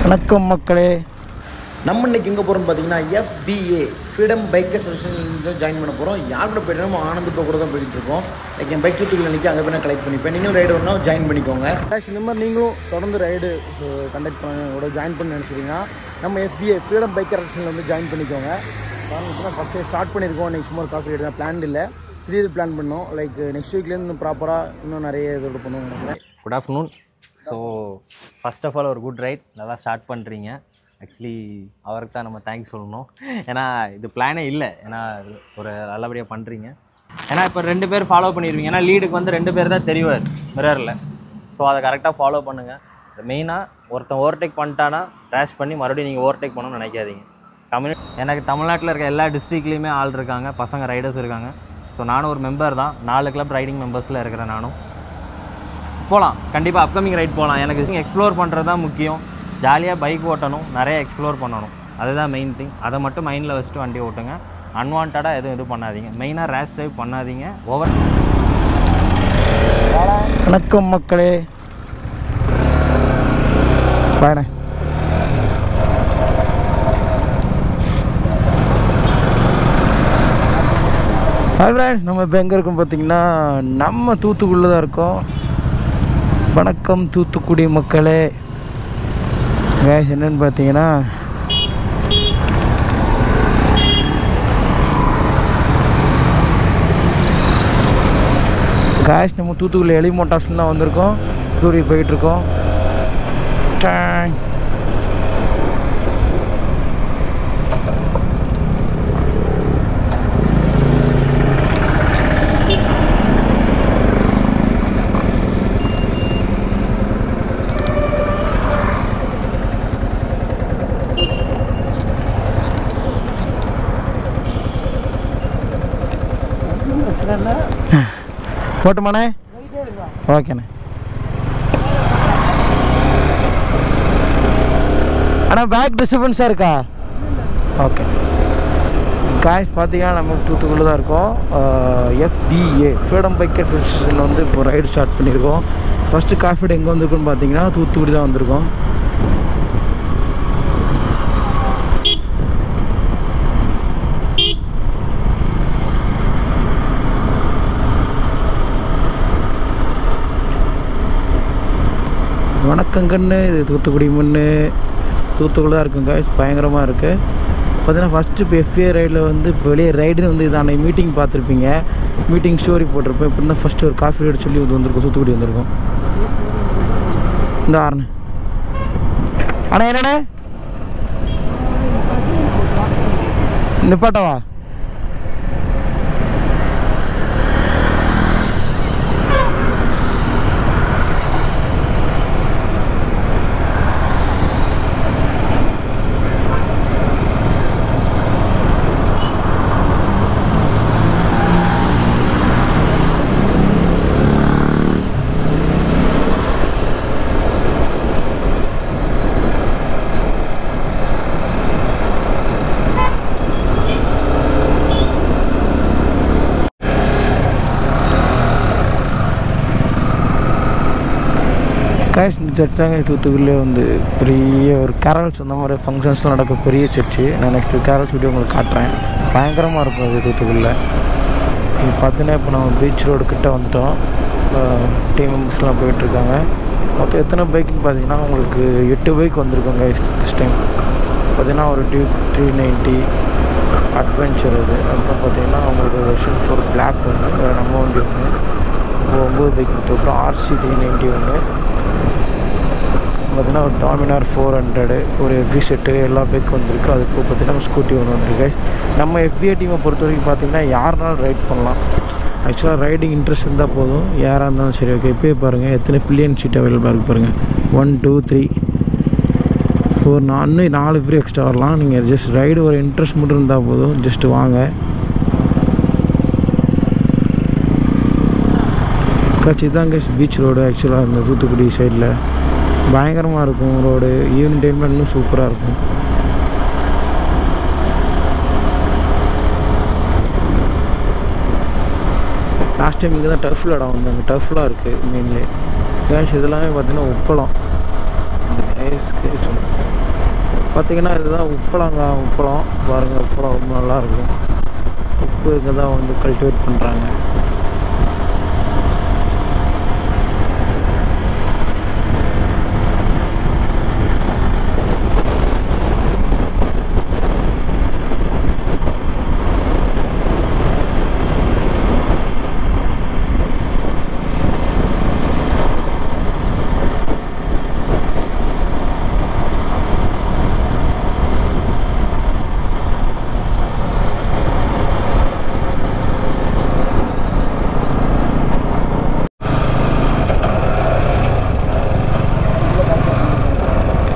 வணக்கம் மக்களே. நம்ம இன்னைக்கு எங்கே போகிறோம்னு பார்த்தீங்கன்னா FBA freedom bikers association join பண்ண போகிறோம். யார் கூட போய்ட்டு ஆனந்த் இப்போ கூட தான் போயிட்டு இருக்கோம். லைக் என் பைக் தூத்துக்குள்ள நிற்க அங்கே போய் நான் கலெக்ட் பண்ணிப்பேன். நீங்களும் ரைடு வரணும் ஜாயின் பண்ணிக்கோங்க. இந்த மாதிரி நீங்களும் தொடர்ந்து ரைடு கண்டக்ட் பண்ண ஜாயின் பண்ண நினச்சிட்டிங்கன்னா நம்ம FBA ஃப்ரீடம் பைக்கர் அசோசியேஷனில் வந்து ஜாயின் பண்ணிக்கோங்க. இப்போ ஃபஸ்ட்டு ஸ்டார்ட் பண்ணியிருக்கோம். நெக்ஸ்ட் சும்மா காஃபி ரைடு தான் பிளான் இல்லை, இது பிளான் பண்ணோம். லைக் நெக்ஸ்ட் வீக்லேருந்து இன்னும் ப்ராப்பராக இன்னும் நிறைய இதோட பண்ணுவோம் நினைக்கிறேன். Good afternoon. So first of all ஒரு குட் ரைட் நல்லா ஸ்டார்ட் பண்ணுறீங்க. ஆக்சுவலி அவருக்கு தான் நம்ம தேங்க்ஸ் சொல்லணும். ஏன்னா இது பிளானே இல்லை, ஏன்னா ஒரு நல்லபடியாக பண்ணுறீங்க. ஏன்னா இப்போ 2 பேர் ஃபாலோ பண்ணிடுவீங்க. ஏன்னா லீடுக்கு வந்து 2 பேர் தான் தெரிவார் மிரரில். ஸோ அதை கரெக்டாக ஃபாலோ பண்ணுங்கள். மெயினாக ஒருத்தன் ஓவர்டேக் பண்ணிட்டானா ரேஷ் பண்ணி மறுபடியும் நீங்கள் ஓவர்டேக் பண்ணணும்னு நினைக்காதீங்க. எனக்கு தமிழ்நாட்டில் இருக்க எல்லா டிஸ்ட்ரிக்ட்லேயுமே ஆள் இருக்காங்க, பசங்க ரைடர்ஸ் இருக்காங்க. ஸோ நானும் ஒரு மெம்பர் தான், 4 கிளப் ரைடிங் மெம்பர்ஸில் இருக்கிறேன். நானும் போகலாம், கண்டிப்பாக அப்கமிங் ரைட் போகலாம். எனக்கு எக்ஸ்ப்ளோர் பண்ணுறது தான் முக்கியம். ஜாலியாக பைக் ஓட்டணும், நிறைய எக்ஸ்ப்ளோர் பண்ணணும், அதுதான் மெயின் திங். அதை மட்டும் மைண்டில் வச்சுட்டு வண்டி ஓட்டுங்க. அன்வான்டாக எதுவும் இது பண்ணாதீங்க. மெயினாக ரேஷ் ட்ரைவ் பண்ணாதீங்க. வணக்கம் மக்களே. பாருங்க ஹாய் ஃப்ரெண்ட்ஸ், நம்ம இப்போ எங்கே இருக்கோம் பார்த்தீங்கன்னா நம்ம தூத்துக்குடியில் தான் இருக்கோம். வணக்கம் தூத்துக்குடி மக்களே. கேஸ் என்னன்னு பார்த்தீங்கன்னா கேஸ் நம்ம தூத்துக்குடி எலி மோட்டார்ஸ்லாம் வந்திருக்கோம். தூரி போயிட்டுருக்கோம். போட்டுமாண்ணே? ஓகேண்ணே. அண்ணா பேக் டிஸ்டர்பன்ஸாக இருக்கா? ஓகே காய்ஸ், பார்த்தீங்கன்னா நம்ம தூத்துக்குள்ளே தான் இருக்கோம். FBA ஃப்ரீடம் பைக்கர் அசோசியேஷனில் வந்து இப்போ ரைடு ஸ்டார்ட் பண்ணியிருக்கோம். ஃபஸ்ட்டு காஃபி டே எங்கே வந்திருக்கோன்னு பார்த்தீங்கன்னா தூத்துக்குடி தான் வந்திருக்கோம். வணக்கங்கன்னு, இது தூத்துக்குடி மண்ணு. தூத்துக்குடி தான் இருக்குங்க, பயங்கரமாக இருக்குது. பார்த்தீங்கன்னா ஃபஸ்ட்டு இப்போ FBA ரைடில் வந்து இப்போ வெளியே ரைடுன்னு வந்து இதான மீட்டிங் பார்த்துருப்பீங்க, மீட்டிங் ஸ்டோரி போட்டிருப்பேன். இப்போ தான் ஃபஸ்ட்டு ஒரு காஃபி ரைடு சொல்லி இது வந்திருக்கோம், தூத்துக்குடி வந்திருக்கோம். இந்த ஆறுண்ணே. அண்ணா என்னண்ணே நிப்பாட்டவா? காய்ஸ், இந்த சர்ச் தாங்க தூத்துக்குடியிலே வந்து பெரிய ஒரு கேரல்ஸ் அந்த மாதிரி ஃபங்க்ஷன்ஸ்லாம் நடக்க பெரிய சர்ச்சு. நான் நெக்ஸ்ட்டு கேரல்ஸ் வீடியோ உங்களுக்கு காட்டுறேன். பயங்கரமாக இருக்கும் அது தூத்துக்குடியில். இது பார்த்தீங்கன்னா இப்போ நம்ம பீச் ரோடு கிட்டே வந்துட்டோம். டீம் மெம்பர்ஸ்லாம் போயிட்டுருக்காங்க. மொத்தம் எத்தனை பைக்குன்னு பார்த்தீங்கன்னா உங்களுக்கு 8 பைக் வந்திருக்கோம் கைஸ். திஸ் டைம் பார்த்தீங்கன்னா ஒரு டியூப் 390 அட்வென்ச்சர் அது. அப்புறம் பார்த்தீங்கன்னா உங்களுக்கு வெர்ஷன் 4 பிளாக் ஒன்று, நம்ம வண்டி ஒன்று, இப்போ 9 பைக் கொடுத்து. அப்புறம் RC 390 ஒன்று பார்த்தீங்கன்னா, ஒரு டாமினார் 400, ஒரு FV செட்டு, எல்லா பைக்கும் வந்திருக்கு. அதுக்கு பார்த்தீங்கன்னா ஸ்கூட்டி ஒன்று வந்திருக்கு. நம்ம FBA டீமை பொறுத்த வரைக்கும் பார்த்தீங்கன்னா யாருனாலும் ரைட் பண்ணலாம். ஆக்சுவலாக ரைடிங் இன்ட்ரெஸ்ட் இருந்தால் போதும், யாராக இருந்தாலும் சரி. ஓகே, இப்போயே பாருங்கள் எத்தனை பில்லியன் சீட் அவைலபிளாக இருக்குது பாருங்கள். 1 2 3 4 4 பேர் எக்ஸ்ட்ரா வரலாம். நீங்கள் ஜஸ்ட் ரைடு ஒரு இன்ட்ரெஸ்ட் மட்டும் இருந்தால் போதும், ஜஸ்ட்டு வாங்க. கட்சி தாங்க பீச் ரோடு. ஆக்சுவலாக இந்த தூத்துக்குடி சைடில் பயங்கரமாக இருக்கும் ரோடு. ஈவினிங் டைமில் இன்னும் சூப்பராக இருக்கும். லாஸ்ட் டைம் இங்கே தான் டர்ஃபில் இடம் வந்து அங்கே டர்ஃப்லாம் இருக்குது மெயின்லே. கேஷ் இதெல்லாமே பார்த்தீங்கன்னா உப்பளம். இந்த கேஸ் பார்த்திங்கன்னா இதுதான் உப்பளங்க. உப்பளம் பாருங்கள், உப்பளம் ரொம்ப நல்லாயிருக்கும். உப்பு இங்கே தான் வந்து கல்டிவேட் பண்ணுறாங்க.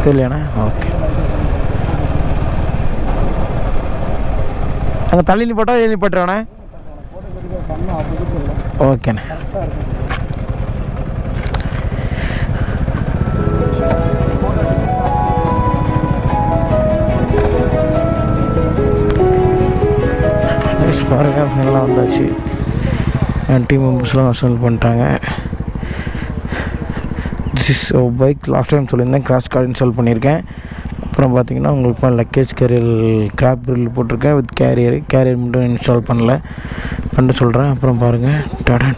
இல்லையாண்ணே? ஓகே. அங்கே தள்ளி போட்டால் எழுதி போட்டுருவாண்ணே. ஓகேண்ணே. பாருங்க, ஃபைனலாக வந்தாச்சு. என் டீம் மெம்பர்ஸ்லாம் அசல் பண்ணிட்டாங்க. This is bike. Last time சொல்லியிருந்தேன் கிராஷ் கார்டு இன்ஸ்டால் பண்ணியிருக்கேன். அப்புறம் பார்த்தீங்கன்னா உங்களுக்கு இப்போ லக்கேஜ் கேரியர் கிராப் ரில் போட்டிருக்கேன் வித் கேரியர் மட்டும் இன்ஸ்டால் பண்ணிட்டு சொல்கிறேன். அப்புறம் பாருங்கள் டாடன்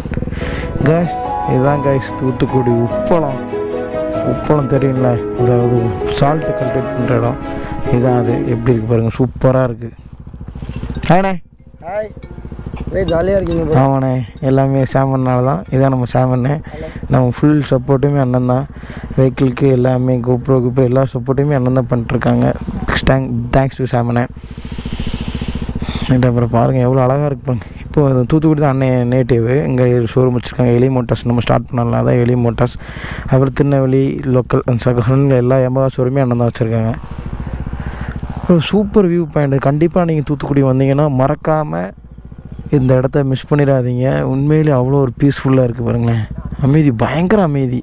காய்ஸ், இதுதான் காய்ஸ் தூத்துக்குடி உப்பளம் தெரியுங்களா? அதாவது சால்ட்டு கல்டிவேட் பண்ணுற இடம் இதுதான். அது எப்படி இருக்குது பாருங்கள், சூப்பராக இருக்குது. ஹாய்ண்ணே. ஹாய், ஜாலியாக இருக்கீங்க? ஆமாண்ணே, எல்லாமே சாமன்னால தான். இதான் நம்ம சாமண்ணே. நம்ம ஃபுல் சப்போர்ட்டுமே அண்ணன் தான். வெஹிக்கிளுக்கு எல்லாமே கோப்ரோ எல்லா சப்போர்ட்டுமே அண்ணன் தான் பண்ணிட்டுருக்காங்க. தேங்க்ஸ் டு சாமண்ணே. அப்புறம் பாருங்கள் எவ்வளோ அழகாக இருக்கு பாருங்க. இப்போ தூத்துக்குடி தான் அண்ணன் நேட்டிவ். இங்கே ஷோரூம் வச்சுருக்காங்க. எலி மோட்டார்ஸ் நம்ம ஸ்டார்ட் பண்ணலாம், அதான் எலி மோட்டார்ஸ். அப்புறம் திருநெல்வேலி லோக்கல் எல்லா எம்பகா ஷோரூமே அண்ணன் தான் வச்சுருக்காங்க. Super view point. கண்டிப்பாக நீங்கள் தூத்துக்குடி வந்தீங்கன்னா மறக்காமல் இந்த இடத்த மிஸ் பண்ணிடாதீங்க. உண்மையிலே அவ்வளோ ஒரு பீஸ்ஃபுல்லாக இருக்குது பாருங்களேன். அமைதி, பயங்கர அமைதி.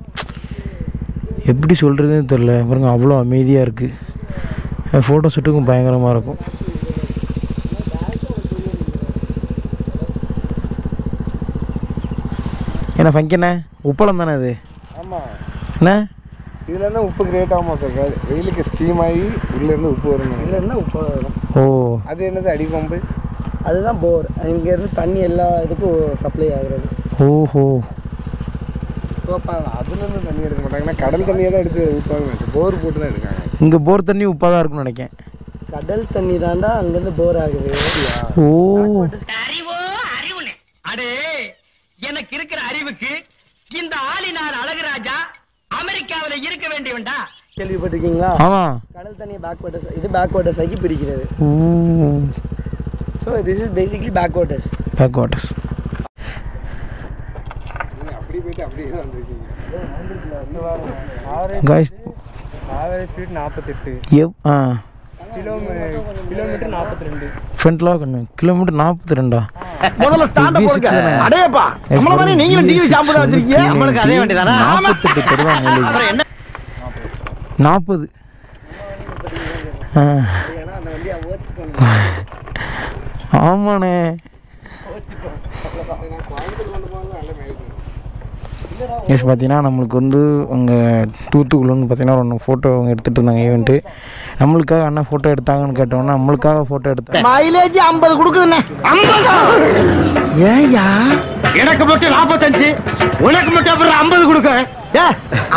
எப்படி சொல்கிறதுன்னு தெரில பாருங்கள், அவ்வளோ அமைதியாக இருக்குது. ஃபோட்டோ ஷூட்டுக்கும் பயங்கரமாக இருக்கும். ஏன்னா ஃபங்கண்ணே உப்பளம் தானே அது? ஆமாம். என்ன இதுலேருந்து உப்பு கிரியேட் ஆக மாட்டேங்க. வெயிலுக்கு ஸ்டீம் ஆகி உள்ளேருந்து உப்பு வரும். இதுலேருந்து உப்பு வரும். ஓ, அது என்னது? அடிப்பம்பு. அதுதான் போர். இங்கேருந்து தண்ணி எல்லா இதுக்கும் சப்ளை ஆகுறது. ஓஹோ. அதுலேருந்து தண்ணி எடுக்க மாட்டாங்கன்னா கடல் தண்ணியை தான் எடுத்து ஊற்றுவாங்க. போர் போட்டு தான் எடுக்காங்க. இங்கே போர் தண்ணி உப்பாக தான் இருக்குன்னு நினைக்கிறேன். கடல் தண்ணி தாண்டா அங்கேருந்து போர் ஆகுது. ஓ, அடே, எனக்கு இருக்கிற அறிவுக்கு இந்த ஆளினார் அழகுராஜா அமெரிக்காவில் இருக்க வேண்டியவன்டா. கேள்விப்பட்டிருக்கீங்களா? ஆமாம். கடல் தண்ணியை பேக் வாட்டர்ஸ், இது பேக் வாட்டர்ஸ் ஆக்கி பிடிக்கிறது. Oh, so this is basically backwaters. Backwaters. அப்படி போயிட்டு அப்படியே தான் வந்துருக்கீங்க. Guys average speed 48, kilometre 42. ஃப்ரண்ட்லாம் கொஞ்சம் கிலோமீட்டர் 42. முதல்ல ஸ்டார்ட் போடுங்க. அடேப்பா, நம்மள மாதிரி நீங்களும் டிவி சாம்பிளா வச்சிருக்கீங்க. நம்மளுக்கு அதே வேண்டியதானே? 48 தருவாங்க. அப்புறம் என்ன? 40. ஏன்னா அந்த வண்டியை ஓச்சிட்டு ஆமாண்ணே. எஸ், பார்த்தீங்கன்னா நம்மளுக்கு வந்து அங்கே தூத்துக்குள்ளன்னு பார்த்தீங்கன்னா ஒன்று ஃபோட்டோ அவங்க எடுத்துகிட்டு இருந்தாங்க ஈவெண்ட்டு. நம்மளுக்காக அண்ணா ஃபோட்டோ எடுத்தாங்கன்னு கேட்டோன்னா நம்மளுக்காக ஃபோட்டோ எடுத்தாங்க. மைலேஜ் 50 கொடுக்குதுண்ணே. 50? ஏயா, எனக்கு மட்டும் 45, உனக்கு மட்டும் அப்புறம் 50 கொடுக்க.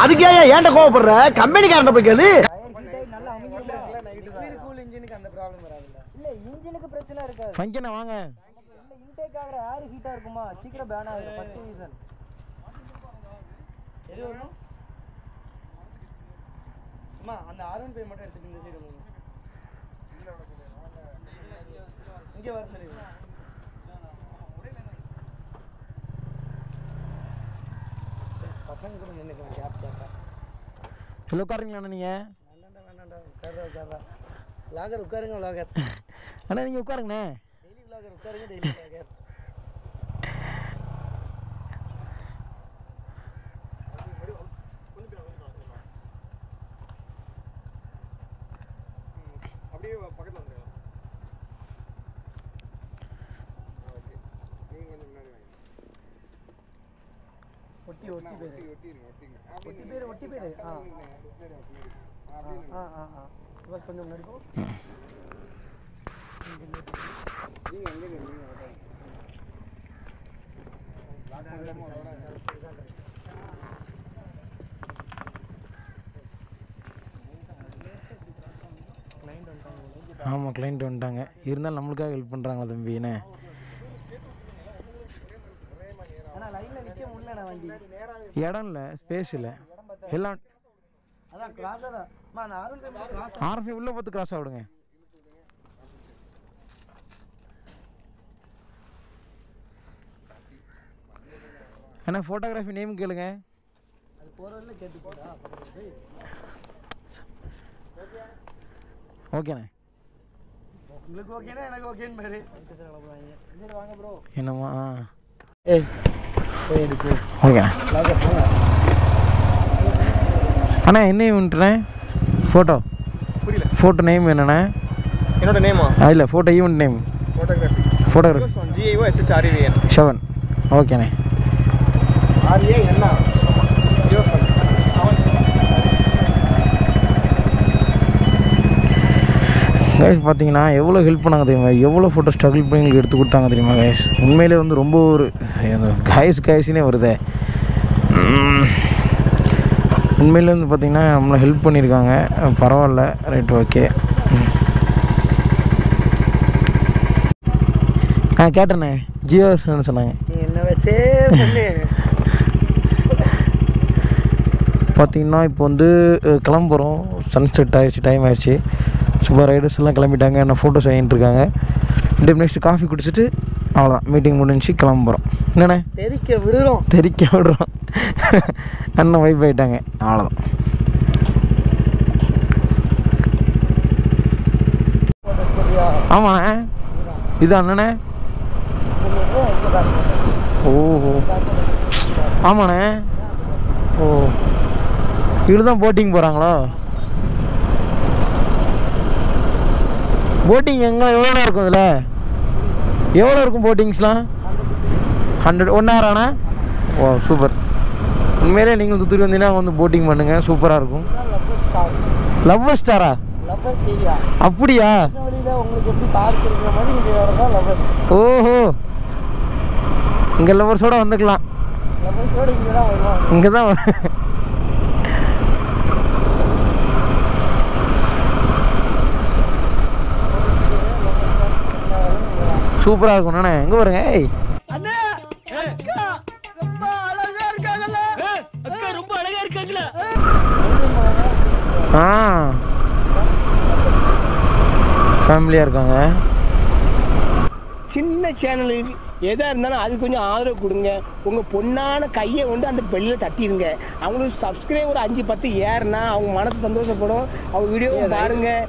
அதுக்கே ஏன்ட கோவப்படுற? கம்பெனிக்காரன் போய் கேளு. பிரச்சனை இருக்காது. ஃபங்கண்ணா வாங்க. இன்டேக் ஆகிற ஏர் ஹீட்டாக இருக்குமா, சீக்கிரம் பேன் ஆகுது. ஃபர்ஸ்ட் ரீசன் எது வரணும்? அம்மா அந்த R15 மட்டும் எடுத்துட்டு இந்த சைடு போங்க. இங்கே வர சொல்லி பசங்க கூட நின்றுக்கலாம். கேப் சொல்ல உட்காருங்களாண்ணா நீங்கள்? வேண்டாண்டா உட்கார்றா. லாகர் உட்காருங்க. லாகர் அண்ணா நீங்கள் உட்காருங்கண்ணே. டெய்லி லாகர் உட்காருங்க. டெய்லி லாகர். அப்படியே பக்கத்தில் வந்துருக்கலாம். நீங்கள் கொஞ்சம் முன்னாடி வாங்க. ஒட்டி பேர். ஒட்டி ஒட்டிங்க. ஒட்டி பேர். அப்படியே ஆமாம் கிளைண்ட் வந்துட்டாங்க. இருந்தாலும் நம்மளுக்காக ஹெல்ப் பண்ணுறாங்களா தம்பிண்ணே? இடம் இல்லை, ஸ்பேஸ் இல்லை, எல்லாம் ஆர்எஃப்ஐ உள்ளே பார்த்து கிராஸ் ஆகிடுங்க. அண்ணா ஃபோட்டோகிராஃபி நேம் கேளுங்க. ஓகேண்ணே. உங்களுக்கு ஓகேனா எனக்கு ஓகேன்னு பாரு. வாங்க ப்ரோ. என்னம்மா? ஏய் போய் எடுக்கு. ஓகே அண்ணா. என்ன ஈவெண்ட்ண்ணே? ஃபோட்டோ புரியல. ஃபோட்டோ நேம் என்னண்ணே? என்னோட நேமா? இல்லை photo event name. Photography GIOSHREVN 7. ஓகேண்ணே. என்ன கைஸ் பார்த்தீங்கன்னா எவ்வளோ ஹெல்ப் பண்ணாங்க தெரியுமா? எவ்வளோ ஃபோட்டோ ஸ்ட்ரகிள் பண்ணி எங்களுக்கு எடுத்து கொடுத்தாங்க தெரியுமா கைஸ்? உண்மையிலே வந்து ரொம்ப ஒரு கைஸ்னே வருதே. உண்மையிலே வந்து பார்த்திங்கன்னா நம்மளை ஹெல்ப் பண்ணியிருக்காங்க. பரவாயில்ல, ரைட், ஓகே. கேட்டேண்ணே ஜியோஸ்ன்னு சொன்னாங்க. நீ என்ன வச்சே பண்ணு. பார்த்திங்கன்னா இப்போ வந்து கிளம்புறோம். சன்செட் ஆகிடுச்சு, டைம் ஆகிடுச்சு. சூப்பர் ரைடர்ஸ் எல்லாம் கிளம்பிட்டாங்க. என்ன ஃபோட்டோஸ் வாங்கிட்டு இருக்காங்க. நெக்ஸ்ட்டு காஃபி குடிச்சிட்டு அவ்வளோதான், மீட்டிங் முடிஞ்சு கிளம்புறோம். என்னண்ணே? தெரிக்க விடுறோம். அண்ணன் வைப் ஆகிட்டாங்க, அவ்வளோதான். ஆமாண்ணே, இது அண்ணனே. ஓஹோ, ஆமாண்ணே. ஓ, இதுதான் போட்டிங் போகிறாங்களோ? போட்டிங் எவ்வளோ இருக்கும் இதில்? எவ்வளோ இருக்கும் போட்டிங்ஸ்லாம்? 100 1 hour ஆனா? ஓ சூப்பர். உண்மையிலே நீங்கள் தூத்துக்குடி வந்தீங்கன்னா வந்து போட்டிங் பண்ணுங்கள், சூப்பராக இருக்கும். லவ்வர் ஸ்டாரா? அப்படியா? ஓஹோ, இங்கே லவ்வர்ஸோட வந்துக்கலாம். இங்கே தான் சூப்பராக இருக்கும். நானே எங்கே பாருங்க. ஏய் ஃபேமிலியாக இருக்காங்க. சின்ன சேனலுக்கு எதாக இருந்தாலும் அது கொஞ்சம் ஆதரவு கொடுங்க. உங்கள் பொண்ணான கையை கொண்டு அந்த பெல்லில் தட்டிடுங்க. அவங்களுக்கு சப்ஸ்கிரைபர் 5-10 ஏறுனா அவங்க மனசு சந்தோஷப்படும். அவங்க வீடியோவும் பாருங்கள்.